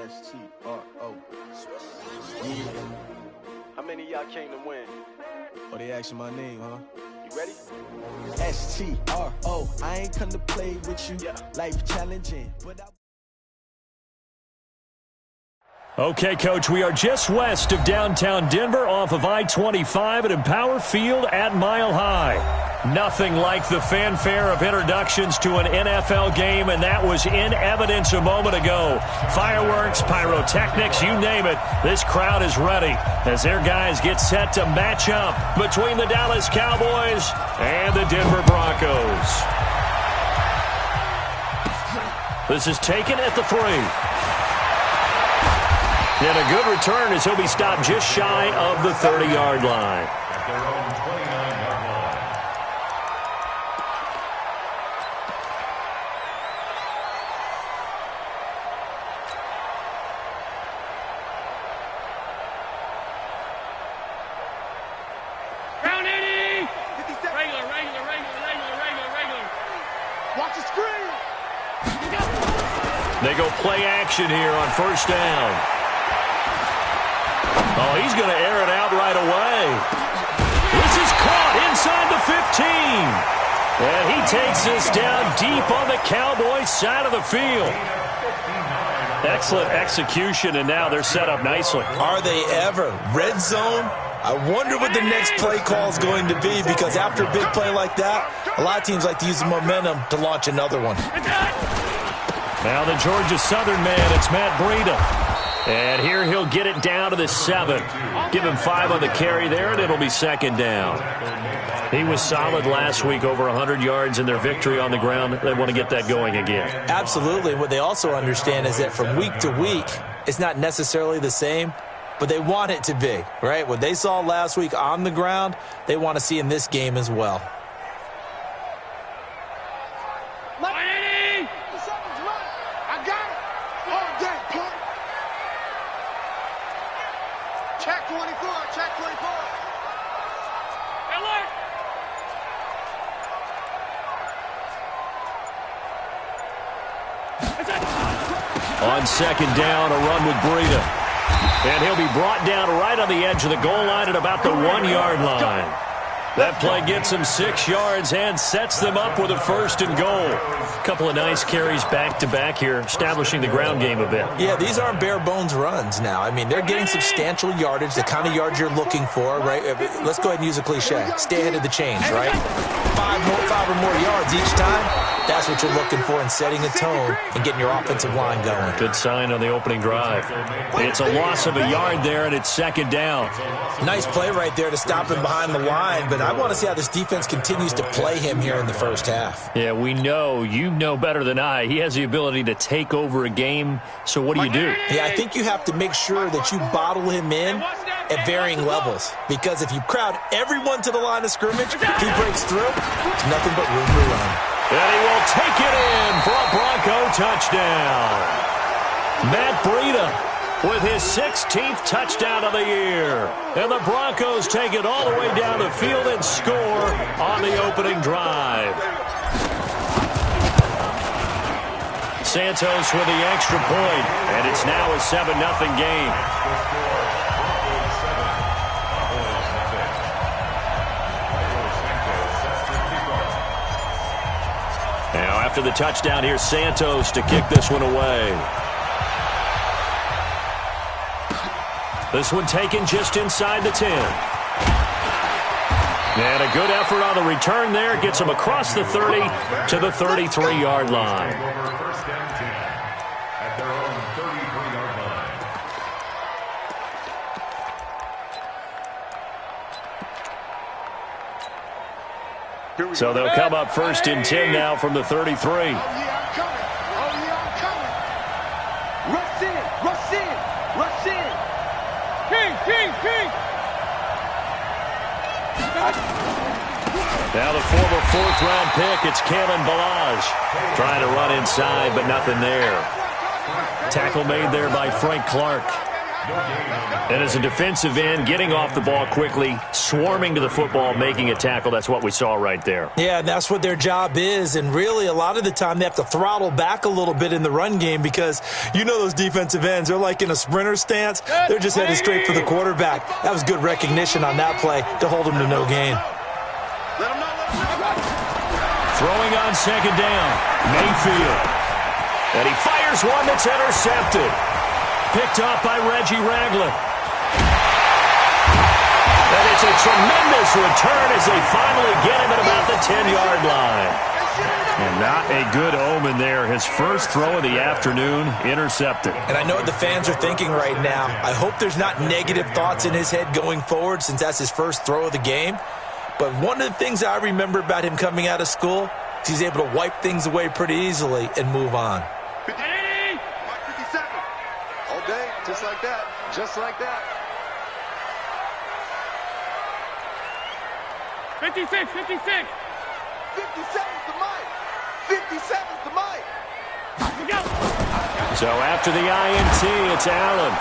Str8. Yeah. How many of y'all came to win? Oh, they asking my name, huh? You ready? Str8. I ain't come to play with you. Yeah. Life challenging, but Okay, Coach, we are just west of downtown Denver off of I-25 at Empower Field at Mile High. Nothing like the fanfare of introductions to an NFL game, and that was in evidence a moment ago. Fireworks, pyrotechnics, you name it. This crowd is ready as their guys get set to match up between the Dallas Cowboys and the Denver Broncos. This is taken at the 3. And a good return as he'll be stopped just shy of the 30-yard line. At their own 29-yard line. Round 80! Regular. Watch the screen! They go play action here on first down. Oh, he's going to air it out right away. This is caught inside the 15. And he takes this down deep on the Cowboys side of the field. Excellent execution, and now they're set up nicely. Are they ever? Red zone? I wonder what the next play call is going to be, because after a big play like that, a lot of teams like to use the momentum to launch another one. Now the Georgia Southern man, it's Matt Breida. And here he'll get it down to the 7. Give him 5 on the carry there, and it'll be second down. He was solid last week, over 100 yards in their victory on the ground. They want to get that going again. Absolutely. What they also understand is that from week to week, it's not necessarily the same, but they want it to be, right? What they saw last week on the ground, they want to see in this game as well. On second down, a run with Breida. And he'll be brought down right on the edge of the goal line at about the 1-yard line. That play gets them 6 yards and sets them up with a first and goal. A couple of nice carries back-to-back here, establishing the ground game a bit. Yeah, these aren't bare-bones runs now. I mean, they're getting substantial yardage, the kind of yards you're looking for, right? Let's go ahead and use a cliche. Stay ahead of the chains, right? 5 or more yards each time. That's what you're looking for in setting a tone and getting your offensive line going. Good sign on the opening drive. It's a loss of a yard there, and it's second down. Nice play right there to stop him behind the line, but I want to see how this defense continues to play him here in the first half. Yeah, we know. You know better than I. He has the ability to take over a game, so what do you do? Yeah, I think you have to make sure that you bottle him in at varying levels, because if you crowd everyone to the line of scrimmage, if he breaks through, there's nothing but room to run. And he will take it in for a Bronco touchdown. Matt Breida with his 16th touchdown of the year. And the Broncos take it all the way down the field and score on the opening drive. Santos with the extra point, and it's now a 7-0 game. Now after the touchdown, here's Santos to kick this one away. This one taken just inside the 10. And a good effort on the return there. Gets him across the 30 to the 33-yard line. First down 10 at their own 33-yard line. So they'll come up first and 10 now from the 33. Oh, yeah, I'm coming. Oh, yeah, I'm coming. Rush in. Rush in. Rush in. King. Now the former 4th-round pick, it's Kalen Balaj. Trying to run inside, but nothing there. Tackle made there by Frank Clark. And as a defensive end, getting off the ball quickly, swarming to the football, making a tackle, that's what we saw right there. Yeah, and that's what their job is. And really, a lot of the time, they have to throttle back a little bit in the run game because you know those defensive ends, they're like in a sprinter stance. They're just headed straight for the quarterback. That was good recognition on that play to hold them to no gain. Throwing on second down, Mayfield. And he fires one that's intercepted. Picked up by Reggie Ragland. And it's a tremendous return as they finally get him at about the 10-yard line. And not a good omen there. His first throw of the afternoon, intercepted. And I know what the fans are thinking right now. I hope there's not negative thoughts in his head going forward since that's his first throw of the game. But one of the things I remember about him coming out of school is he's able to wipe things away pretty easily and move on. 57. All day, just like that. Just like that. 56, 56. 57's the mic. 57's the mic. So after the INT, it's Allen.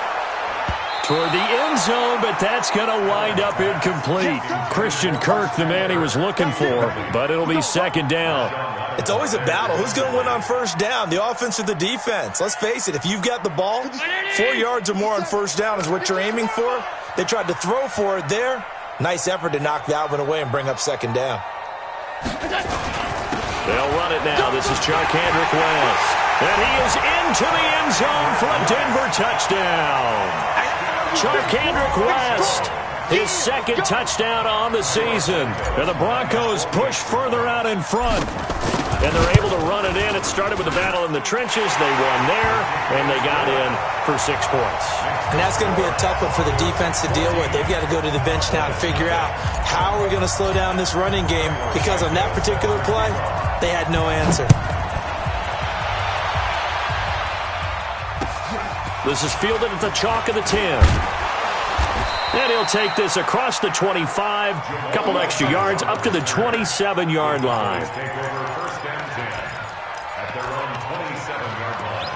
Toward the end zone, but that's going to wind up incomplete. Christian Kirk, the man he was looking for, but it'll be second down. It's always a battle. Who's going to win on first down, the offense or the defense? Let's face it, if you've got the ball, 4 yards or more on first down is what you're aiming for. They tried to throw for it there. Nice effort to knock Dalvin away and bring up second down. They'll run it now. This is Charkandrick West. And he is into the end zone for a Denver touchdown. Charkandrick West, his second touchdown on the season. And the Broncos push further out in front. And they're able to run it in. It started with a battle in the trenches. They won there, and they got in for 6 points. And that's going to be a tough one for the defense to deal with. They've got to go to the bench now and figure out how we're going to slow down this running game because on that particular play, they had no answer. This is fielded at the chalk of the 10. And he'll take this across the 25, a couple extra yards, up to the 27-yard line. Take over first and 10 at their own 27-yard line.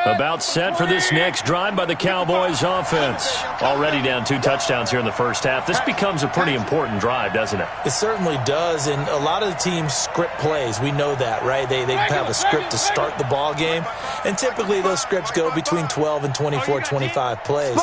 About set for this next drive by the Cowboys offense. Already down 2 touchdowns here in the first half. This becomes a pretty important drive, doesn't it? It certainly does, and a lot of the teams script plays. We know that, right? They have a script to start the ball game, and typically those scripts go between 12 and 24, 25 plays.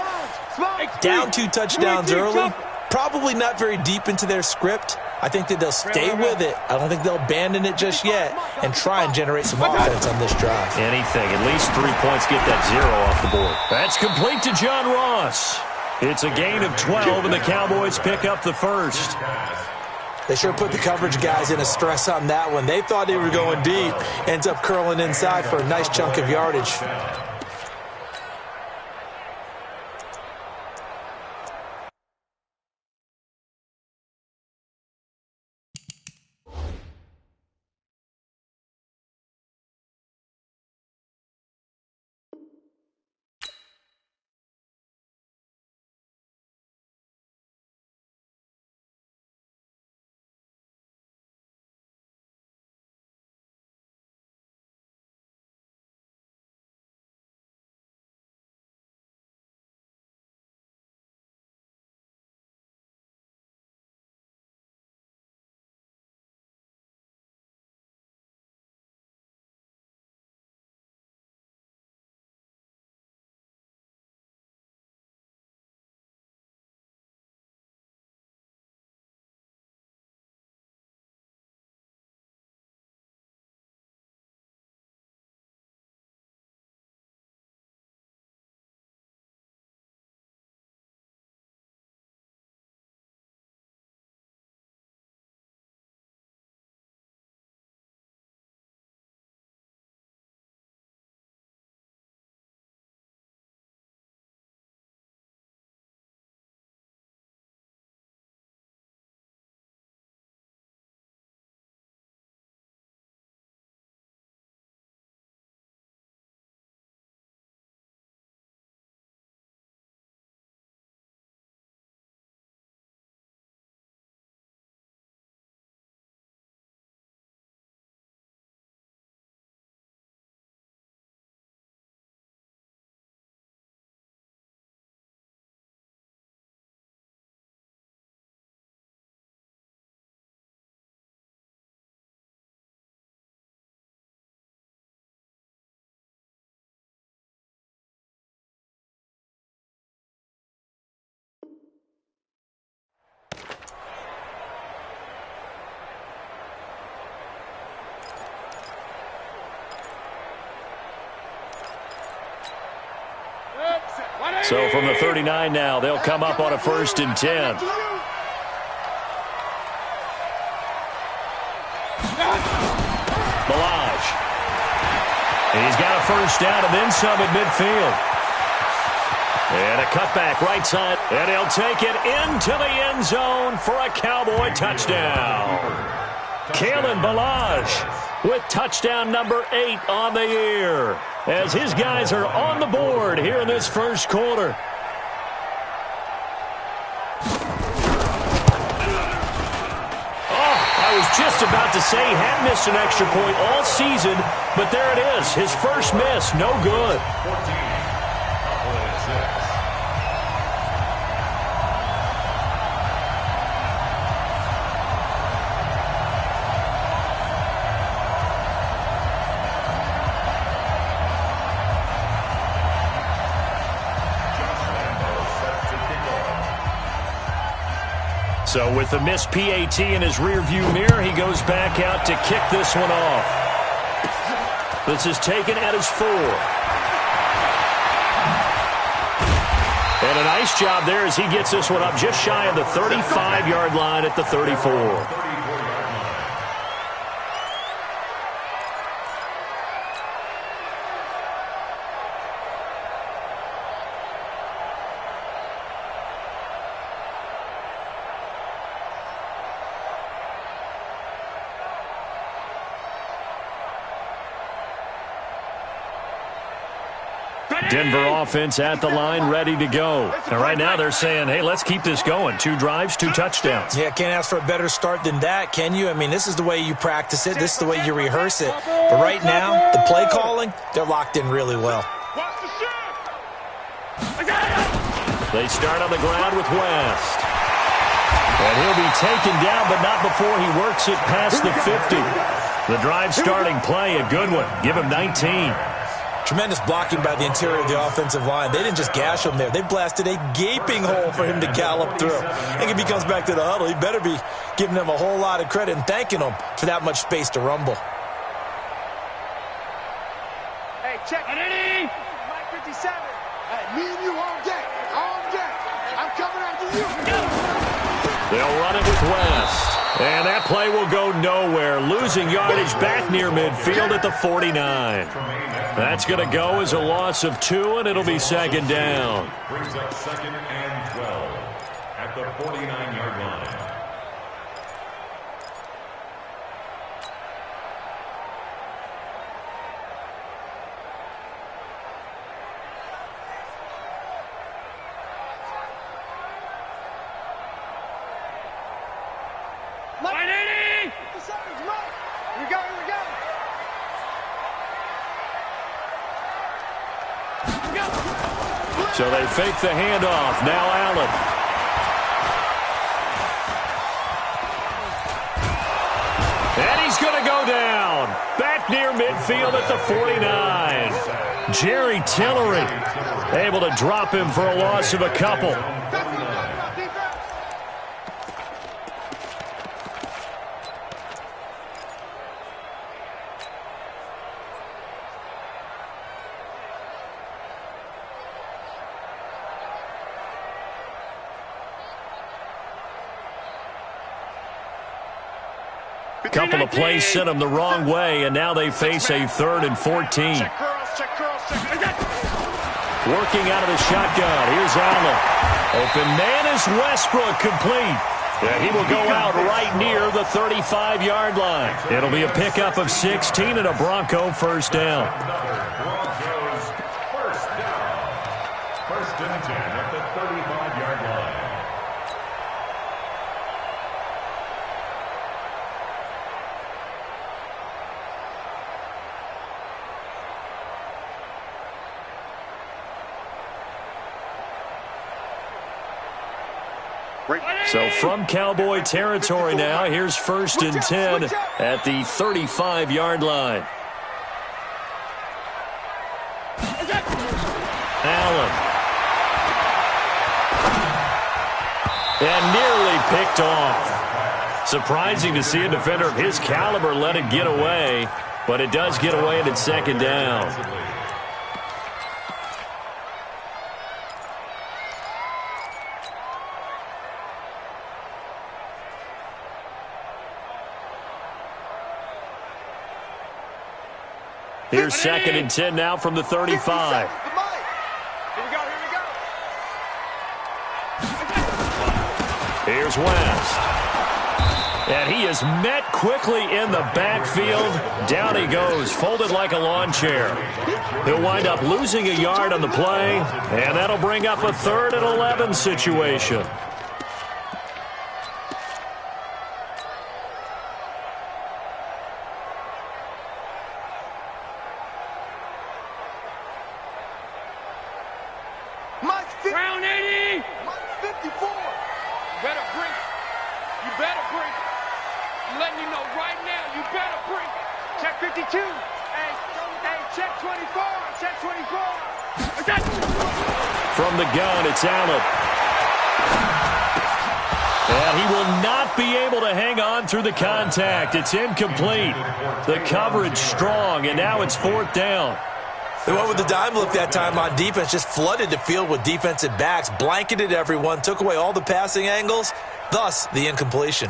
Down 2 touchdowns early, probably not very deep into their script. I think that they'll stay with it. I don't think they'll abandon it just yet and try and generate some offense on this drive. Anything. At least 3 points, get that 0 off the board. That's complete to John Ross. It's a gain of 12, and the Cowboys pick up the first. They sure put the coverage guys in a stress on that one. They thought they were going deep. Ends up curling inside for a nice chunk of yardage. So from the 39 now, they'll come up on a 1st and 10. Balaj. He's got a 1st down and then some at midfield. And a cutback right side. And he'll take it into the end zone for a Cowboy touchdown. Kalen Balaj with touchdown number 8 on the year, as his guys are on the board here in this first quarter. Oh, I was just about to say he had missed an extra point all season, but there it is. His first miss, no good. 14. So with the missed PAT in his rearview mirror, he goes back out to kick this one off. This is taken at his 4. And a nice job there as he gets this one up just shy of the 35-yard line at the 34. Denver offense at the line, ready to go. And right now they're saying, hey, let's keep this going. 2 drives, 2 touchdowns. Yeah, can't ask for a better start than that, can you? I mean, this is the way you practice it. This is the way you rehearse it. But right now, the play calling, they're locked in really well. They start on the ground with West. And he'll be taken down, but not before he works it past the 50. The drive starting play, a good one. Give him 19. Tremendous blocking by the interior of the offensive line. They didn't just gash him there. They blasted a gaping hole for him to gallop through. I think if he comes back to the huddle, he better be giving them a whole lot of credit and thanking them for that much space to rumble. Hey, check. Mike 57. Hey, me and you on deck. On deck. I'm coming after you. They'll run it with West. And that play will go nowhere. Losing yardage back near midfield at the 49. That's going to go as a loss of 2, and it'll be 2nd down. Brings up 2nd and 12 at the 49-yard line. So they fake the handoff. Now Allen. And he's going to go down. Back near midfield at the 49. Jerry Tillery able to drop him for a loss of a couple. Couple of plays sent them the wrong way, and now they face a 3rd and 14. Working out of the shotgun. Here's Allen. Open man is Westbrook, complete. Yeah, he will go out right near the 35-yard line. It'll be a pickup of 16 and a Bronco 1st down. Broncos first down. 1st and 10 at the 35-yard line. So from Cowboy territory now, here's 1st and 10 at the 35-yard line. Allen. And nearly picked off. Surprising to see a defender of his caliber let it get away, but it does get away and it's 2nd down. Here's 2nd and 10 now from the 35. Here's West. And he is met quickly in the backfield. Down he goes, folded like a lawn chair. He'll wind up losing a yard on the play, and that'll bring up a 3rd and 11 situation. Round 80. Mike 54. Better bring it. You better bring it. I'm letting you know right now, you better bring it. Check 52. Hey, check 24. Check 24. From the gun, it's Allen. And he will not be able to hang on through the contact. It's incomplete. The coverage strong, and now it's 4th down. They went with the dime look that time on defense, just flooded the field with defensive backs, blanketed everyone, took away all the passing angles, thus the incompletion.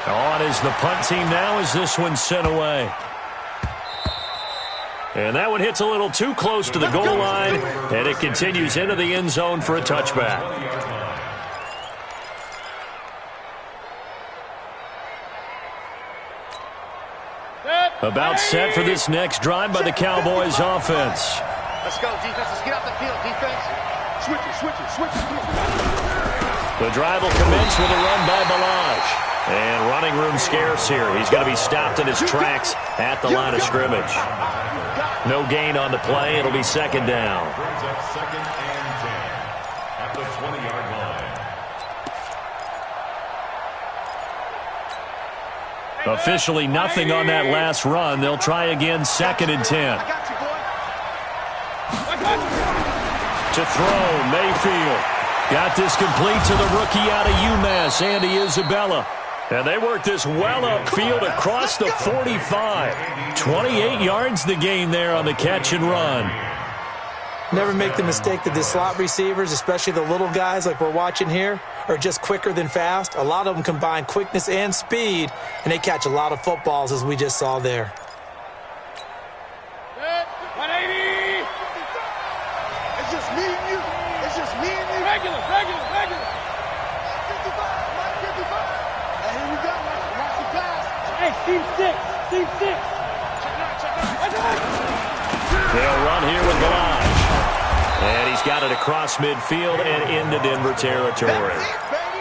On is the punt team now as this one's sent away. And that one hits a little too close to the goal line, and it continues into the end zone for a touchback. About set for this next drive by the Cowboys offense. Let's go, defense. Let's get off the field, defense. Switch it. The drive will commence with a run by Balaj. And running room scarce here. He's going to be stopped in his tracks at the line of scrimmage. No gain on the play. It'll be 2nd down. Brings up 2nd and 10 at the 20-yard line. Officially nothing on that last run. They'll try again 2nd and 10. To throw, Mayfield. Got this complete to the rookie out of UMass, Andy Isabella. And they work this well upfield across the 45. 28 yards the gain there on the catch and run. Never make the mistake that the slot receivers, especially the little guys like we're watching here, are just quicker than fast. A lot of them combine quickness and speed, and they catch a lot of footballs, as we just saw there. 180. It's just me and you. It's just me and you. Regular. 55. And here we go. Watch the pass. Hey, team 6. They'll run here with Balaj. And he's got it across midfield and into Denver territory.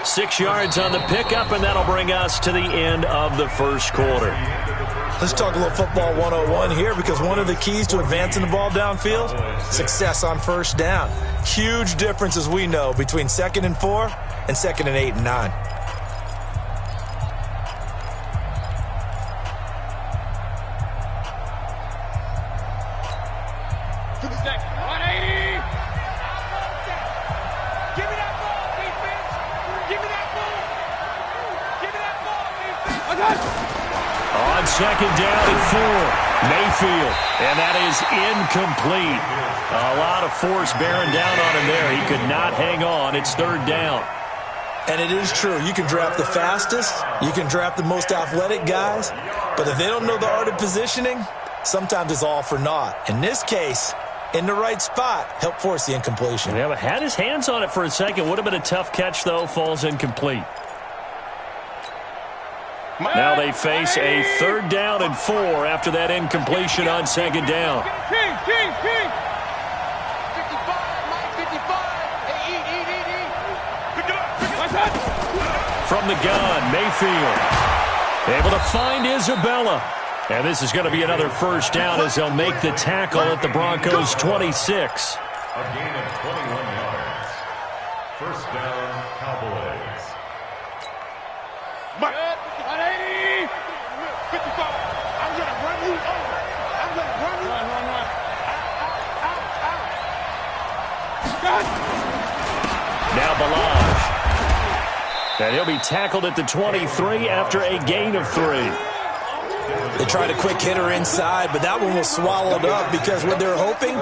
6 yards on the pickup, and that'll bring us to the end of the first quarter. Let's talk a little football 101 here, because one of the keys to advancing the ball downfield, success on 1st down. Huge difference, as we know, between 2nd and 4 and 2nd and 8 and 9. On 2nd down and 4, Mayfield, and that is incomplete. A lot of force bearing down on him there. He could not hang on. It's 3rd down. And it is true. You can draft the fastest, you can draft the most athletic guys, but if they don't know the art of positioning, sometimes it's all for naught. In this case, in the right spot, helped force the incompletion. Yeah, but had his hands on it for a second. Would have been a tough catch, though. Falls incomplete. Now they face a 3rd down and 4 after that incompletion on 2nd down. King. 55. From the gun, Mayfield. Able to find Isabella. And this is going to be another 1st down as they'll make the tackle at the Broncos' 26. A gain of 21 yards. 1st down, Cowboys. 180. 55. I'm going to run you over. I'm going to run you. Run. Out. Now Balaj. And he'll be tackled at the 23 after a gain of 3. They tried a quick hitter inside, but that one was swallowed up because what they're hoping,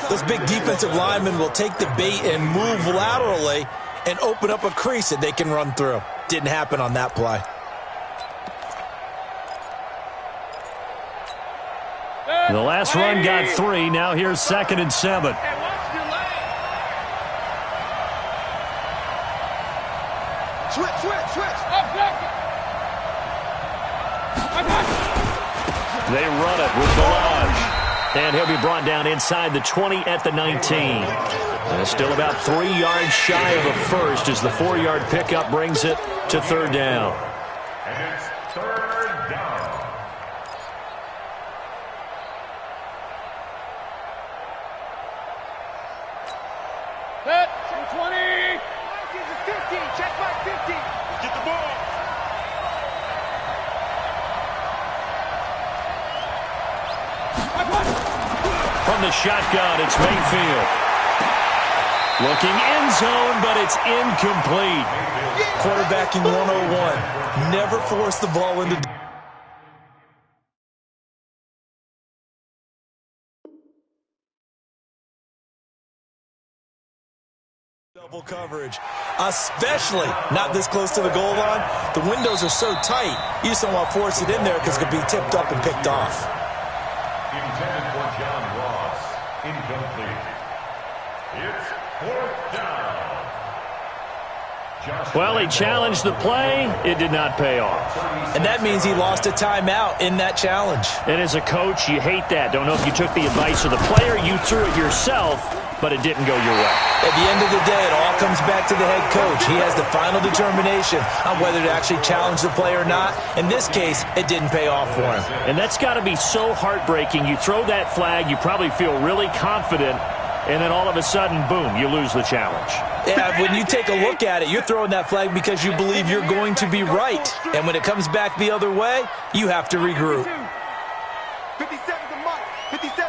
those big defensive linemen will take the bait and move laterally and open up a crease that they can run through. Didn't happen on that play. The last run got 3. Now here's 2nd and 7. They run it with Balaj. And he'll be brought down inside the 20 at the 19. And it's still about 3 yards shy of a first as the 4-yard pickup brings it to 3rd down. And it's 3rd down. Hit. 20. 50. Check back 50. Get the ball. From the shotgun, it's Mayfield. Looking end zone, but it's incomplete. Quarterbacking 101. Never force the ball into double coverage, especially not this close to the goal line. The windows are so tight, you just don't want to force it in there because it could be tipped up and picked off. Intended for John Ross. Incomplete. It's 4th down. Well, he challenged the play. It did not pay off. And that means he lost a timeout in that challenge. And as a coach, you hate that. Don't know if you took the advice of the player. You threw it yourself, but it didn't go your way. At the end of the day, it all comes back to the head coach. He has the final determination on whether to actually challenge the play or not. In this case, it didn't pay off for him. And that's got to be so heartbreaking. You throw that flag, you probably feel really confident, and then all of a sudden, boom, you lose the challenge. Yeah, when you take a look at it, you're throwing that flag because you believe you're going to be right. And when it comes back the other way, you have to regroup. 57 to Mike. 57.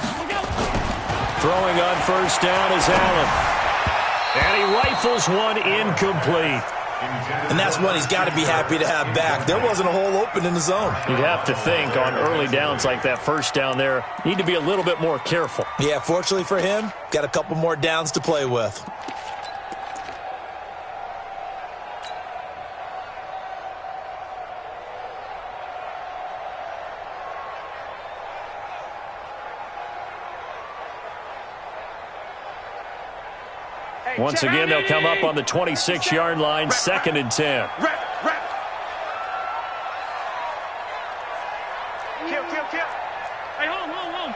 Throwing on 1st down is Allen. And he rifles one incomplete. And that's one he's got to be happy to have back. There wasn't a hole open in the zone. You'd have to think on early downs like that 1st down there, need to be a little bit more careful. Yeah, fortunately for him, got a couple more downs to play with. Once again, they'll come up on the 26-yard line, 2nd and 10. Kill. Hey, hold.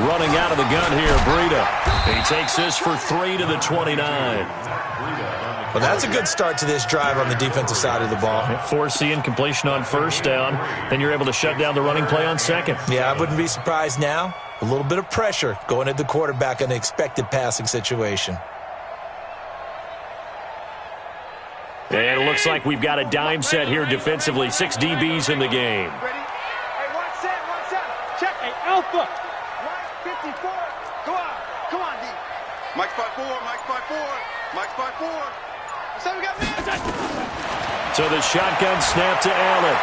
Running out of the gun here, Breida. He takes this for 3 to the 29. Well, that's a good start to this drive on the defensive side of the ball. Force the incompletion on 1st down. Then you're able to shut down the running play on 2nd. Yeah, I wouldn't be surprised now. A little bit of pressure going at the quarterback in an expected passing situation. And it looks like we've got a dime set here defensively. 6 DBs in the game. Ready? Hey, one set. Check. Hey, Alpha. Right, 54. Come on, D. Mike's 5'4". So we got man. So the shotgun snap to Allen.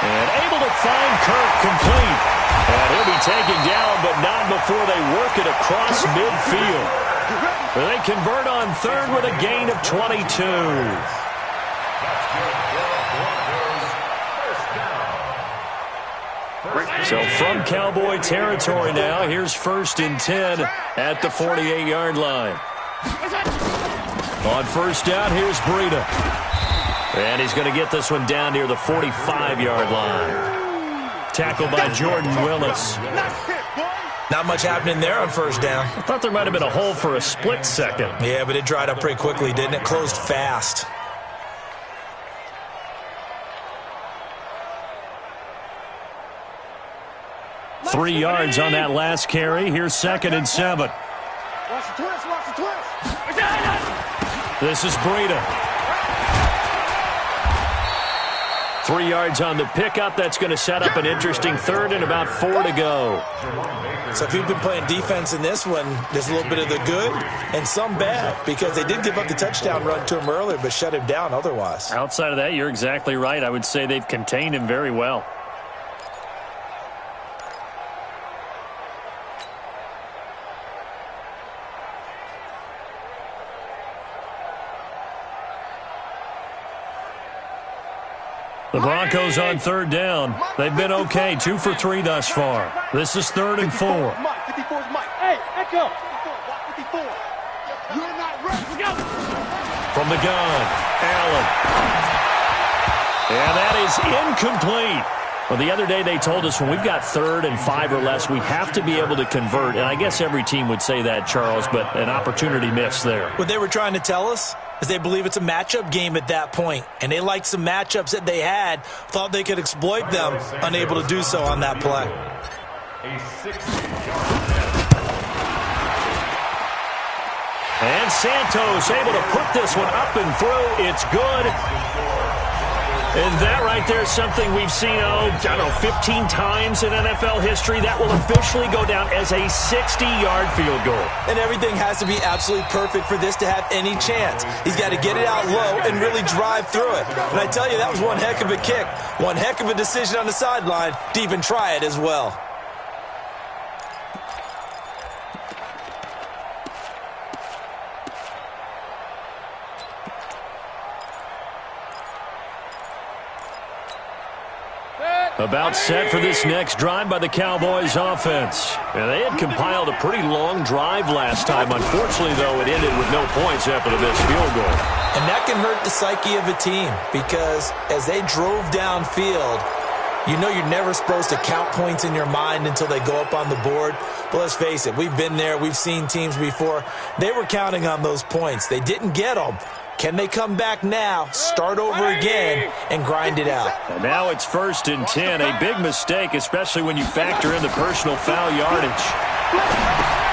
And able to find Kirk complete. And he'll be taken down, but not before they work it across midfield. They convert on 3rd with a gain of 22. So from Cowboy territory now, here's 1st and 10 at the 48-yard line. On 1st down, here's Breida. And he's going to get this one down near the 45-yard line. Tackled by Jordan Willis. Not much happening there on 1st down. I thought there might have been a hole for a split second. Yeah, but it dried up pretty quickly, didn't it? Closed fast. Three yards on that last carry. Here's 2nd and 7. Watch the twist. This is Breida. 3 yards on the pickup. That's going to set up an interesting 3rd and about 4 to go. So if you've been playing defense in this one, there's a little bit of the good and some bad because they did give up the touchdown run to him earlier but shut him down otherwise. Outside of that, you're exactly right. I would say they've contained him very well. The Broncos on third down. They've been okay, 2 for 3 thus far. This is 3rd and 4. 54 is Mike. Hey, echo. 54. You're not ready. Let's go. From the gun, Allen. And that is incomplete. Well, the other day they told us when we've got 3rd and 5 or less, we have to be able to convert. And I guess every team would say that, Charles, but an opportunity missed there. What they were trying to tell us is they believe it's a matchup game at that point, and they liked some matchups that they had, thought they could exploit them, unable to do so on that play. A 60-yard. And Santos able to put this one up and through. It's good. And that right there is something we've seen, 15 times in NFL history. That will officially go down as a 60-yard field goal. And everything has to be absolutely perfect for this to have any chance. He's got to get it out low and really drive through it. And I tell you, that was one heck of a kick. One heck of a decision on the sideline to even try it as well. About set for this next drive by the Cowboys offense. And they had compiled a pretty long drive last time. Unfortunately, though, it ended with no points after the missed field goal. And that can hurt the psyche of a team because as they drove downfield, you know you're never supposed to count points in your mind until they go up on the board. But let's face it, we've been there. We've seen teams before. They were counting on those points. They didn't get them. Can they come back now, start over again, and grind it out? And now it's 1st and 10. A big mistake, especially when you factor in the personal foul yardage.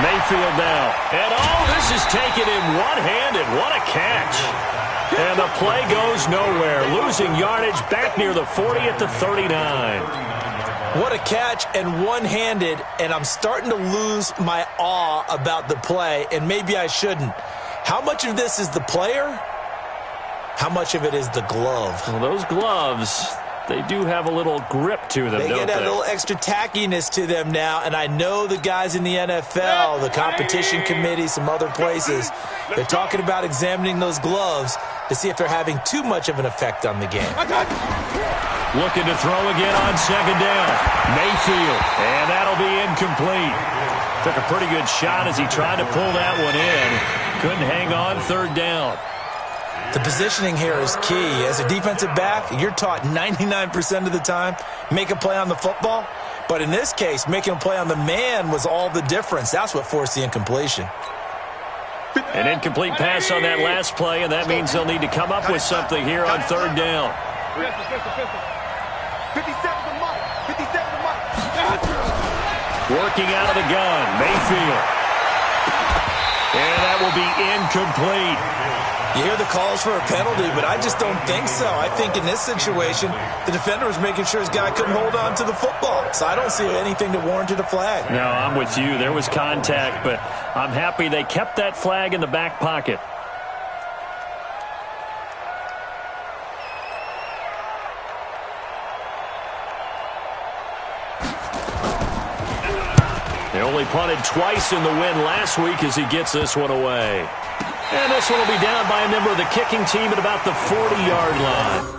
Mayfield now. And this is taken in one-handed. What a catch. And the play goes nowhere. Losing yardage back near the 40 at the 39. What a catch and one-handed, and I'm starting to lose my awe about the play, and maybe I shouldn't. How much of this is the player? How much of it is the glove? Well, those gloves, they do have a little grip to them, They get a little extra tackiness to them now, and I know the guys in the NFL, the competition committee, some other places, they're talking about examining those gloves to see if they're having too much of an effect on the game. Looking to throw again on 2nd down. Mayfield, and that'll be incomplete. Took a pretty good shot as he tried to pull that one in. Couldn't hang on 3rd down. The positioning here is key. As a defensive back, you're taught 99% of the time, make a play on the football. But in this case, making a play on the man was all the difference. That's what forced the incompletion. An incomplete pass on that last play, and that means they'll need to come up with something here on 3rd down. 57 to Mike. 57 to Mike. Working out of the gun, Mayfield. And that will be incomplete. You hear the calls for a penalty, but I just don't think so. I think in this situation, the defender was making sure his guy couldn't hold on to the football. So I don't see anything that warranted a flag. No, I'm with you. There was contact, but I'm happy they kept that flag in the back pocket. They only punted twice in the win last week as he gets this one away. And this one will be down by a member of the kicking team at about the 40-yard line.